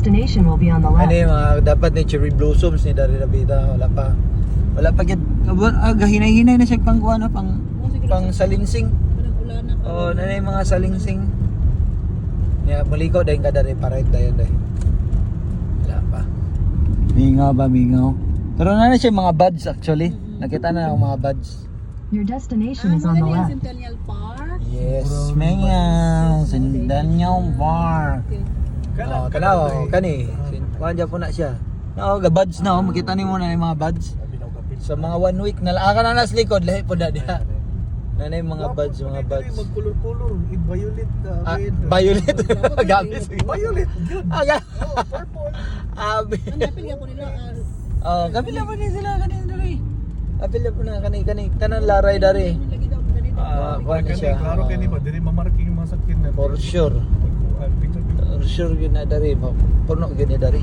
destination will be on the Ano left. yung mga dapat ni cherry blossoms ni Dari Rabida. Wala pa gid. Gahinay-hinay na siya pang kuha na pang salinsing. Oh, na yung mga salinsing. Ya, muliko dahil ka Dari para dayon dahil. Wala pa. Mingaw ba mingaw? Pero na siya mga buds actually. Nakita na ang mga buds. Your destination is on the left. Centennial Park. Yes, mingaw. Centennial Park. Oh, kanaw, kani. Wanja po na siya. No, ga buds na, makita nimo na yung mga buds. Sa mga 1 week na ka na nas likod lahi po na diha. Nanay mga buds, mga buds. Magkulor-kulor, violet, red. Violet. Gabi. Violet, yun. Purple. Abi. Hanapin nga po nila. Oh, kabila pa din sila kanin dali. Kabila po na kani tanan laray dari. Lagi daw ganito. Kuha na siya. Klaro kayo ba? Dili mamarking yung mga sakyan na. For sure. Picture. For sure yun na dari. Puno yun na dari.